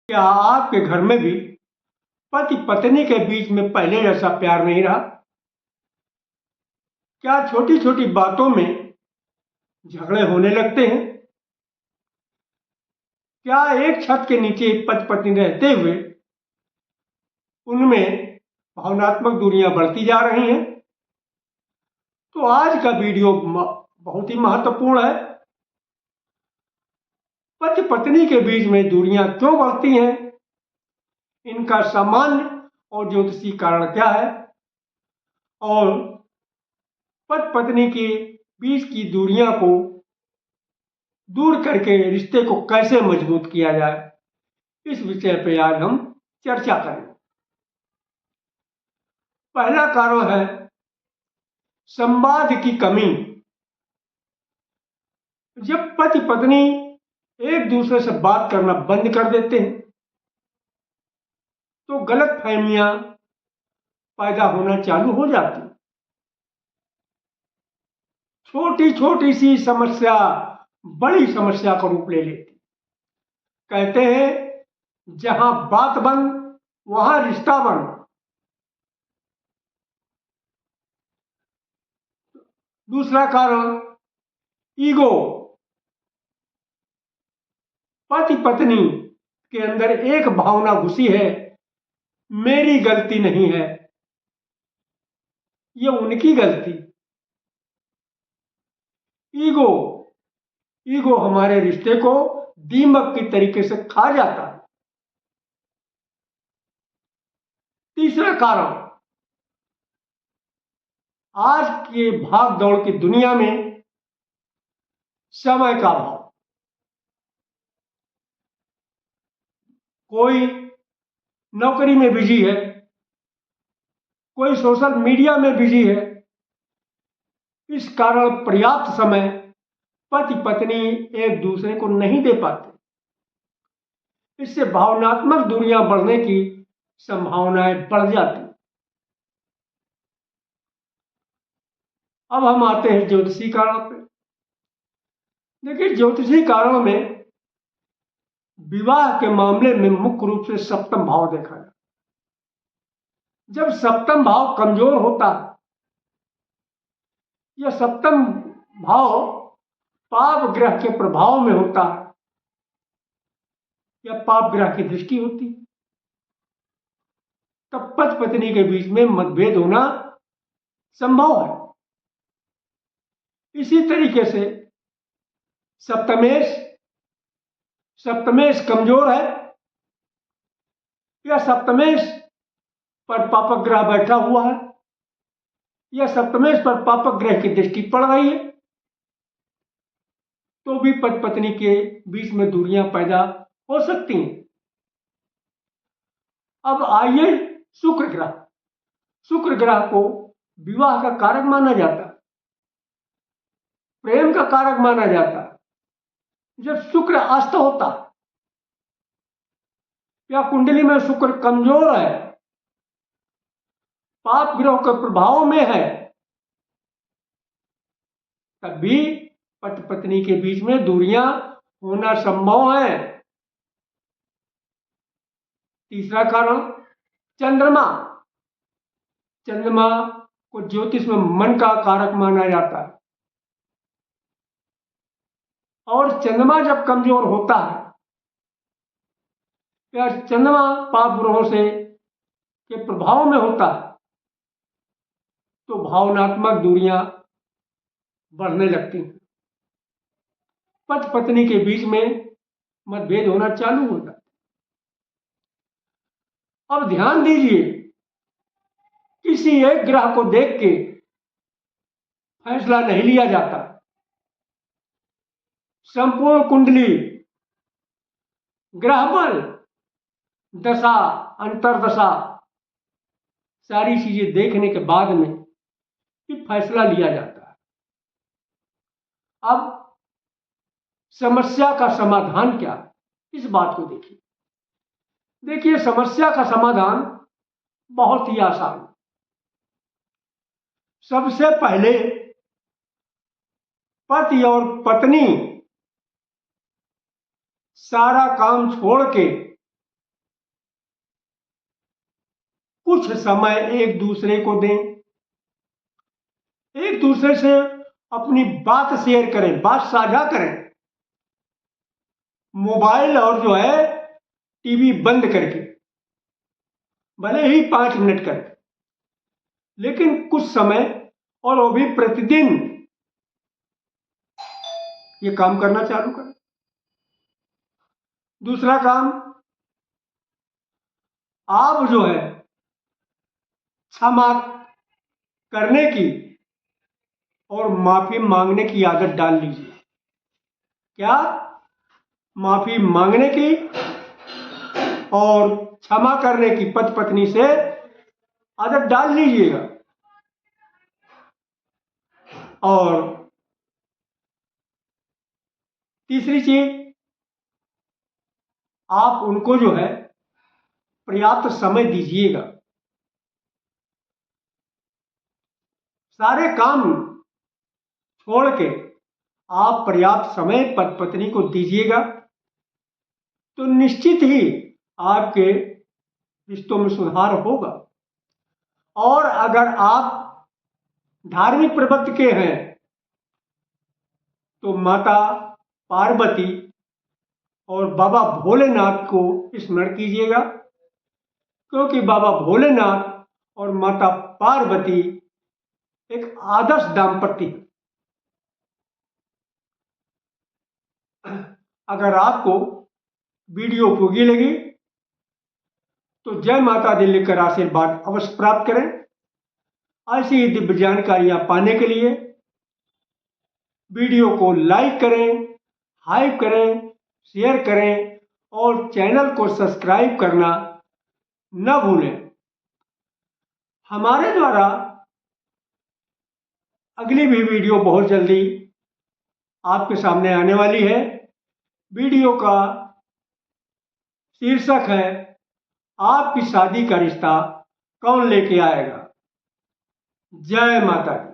क्या आपके घर में भी पति पत्नी के बीच में पहले जैसा प्यार नहीं रहा? क्या छोटी छोटी बातों में झगड़े होने लगते हैं? क्या एक छत के नीचे पति पत्नी रहते हुए उनमें भावनात्मक दूरियां बढ़ती जा रही हैं? तो आज का वीडियो बहुत ही महत्वपूर्ण है। पति पत्नी के बीच में दूरियां क्यों बढ़ती हैं, इनका सामान्य और ज्योतिषी कारण क्या है, और पति पत्नी के बीच की दूरियां को दूर करके रिश्ते को कैसे मजबूत किया जाए, इस विषय पे आज हम चर्चा करेंगे। पहला कारण है संवाद की कमी। जब पति पत्नी एक दूसरे से बात करना बंद कर देते हैं तो गलत फहमियां पैदा होना चालू हो जाती हैं। छोटी छोटी सी समस्या बड़ी समस्या का रूप ले लेती। कहते हैं जहां बात बंद वहां रिश्ता बंद। दूसरा कारण ईगो। पति पत्नी के अंदर एक भावना घुसी है, मेरी गलती नहीं है, ये उनकी गलती। ईगो ईगो हमारे रिश्ते को दीमक की तरीके से खा जाता है। तीसरा कारण आज के भाग दौड़ की दुनिया में समय का अभाव। कोई नौकरी में बिजी है, कोई सोशल मीडिया में बिजी है। इस कारण पर्याप्त समय पति पत्नी एक दूसरे को नहीं दे पाते। इससे भावनात्मक दूरियां बढ़ने की संभावनाएं बढ़ जाती। अब हम आते हैं ज्योतिषी कारणों पे। देखिए, ज्योतिषी कारणों में विवाह के मामले में मुख्य रूप से सप्तम भाव देखा जाए। जब सप्तम भाव कमजोर होता है या सप्तम भाव पाप ग्रह के प्रभाव में होता है या पाप ग्रह की दृष्टि होती, तब पति पत्नी के बीच में मतभेद होना संभव है। इसी तरीके से सप्तमेश सप्तमेश कमजोर है या सप्तमेश पर पापक ग्रह बैठा हुआ है या सप्तमेश पर पापक ग्रह की दृष्टि पड़ रही है, तो भी पति पत्नी के बीच में दूरियां पैदा हो सकती हैं। अब आइए शुक्र ग्रह। शुक्र ग्रह को विवाह का कारक माना जाता है, प्रेम का कारक माना जाता है। जब शुक्र अस्त होता है या कुंडली में शुक्र कमजोर है, पाप ग्रह के प्रभाव में है, तब भी पति पत्नी के बीच में दूरियां होना संभव है। तीसरा कारण चंद्रमा। चंद्रमा को ज्योतिष में मन का कारक माना जाता है, और चंद्रमा जब कमजोर होता है या चंद्रमा पाप ग्रहों से के प्रभाव में होता है, तो भावनात्मक दूरियां बढ़ने लगती हैं। पति पत्नी के बीच में मतभेद होना चालू होता है। अब ध्यान दीजिए, किसी एक ग्रह को देख के फैसला नहीं लिया जाता। संपूर्ण कुंडली, ग्रह बल, दशा, अंतरदशा, सारी चीजें देखने के बाद में ही फैसला लिया जाता है। अब समस्या का समाधान क्या है, इस बात को देखिए। देखिए, समस्या का समाधान बहुत ही आसान है। सबसे पहले पति और पत्नी सारा काम छोड़ के कुछ समय एक दूसरे को दें, एक दूसरे से अपनी बात शेयर करें, बात साझा करें, मोबाइल और जो है टीवी बंद करके, भले ही 5 मिनट करके, लेकिन कुछ समय, और वो भी प्रतिदिन ये काम करना चालू करें। दूसरा काम, आप जो है क्षमा करने की और माफी मांगने की आदत डाल लीजिए। क्या? माफी मांगने की और क्षमा करने की पति पत्नी से आदत डाल लीजिएगा। और तीसरी चीज, आप उनको जो है पर्याप्त समय दीजिएगा। सारे काम छोड़ के आप पर्याप्त समय पति पत्नी को दीजिएगा, तो निश्चित ही आपके रिश्तों में सुधार होगा। और अगर आप धार्मिक प्रवृत्ति के हैं तो माता पार्वती और बाबा भोलेनाथ को स्मरण कीजिएगा, क्योंकि बाबा भोलेनाथ और माता पार्वती एक आदर्श दाम्पत्य है। अगर आपको वीडियो उपयोगी लगी तो जय माता दी लिखकर आशीर्वाद अवश्य प्राप्त करें। ऐसी ही दिव्य जानकारियां पाने के लिए वीडियो को लाइक करें, हाइप करें, शेयर करें और चैनल को सब्सक्राइब करना न भूलें। हमारे द्वारा अगली भी वीडियो बहुत जल्दी आपके सामने आने वाली है। वीडियो का शीर्षक है, आपकी शादी का रिश्ता कौन लेके आएगा। जय माता दी।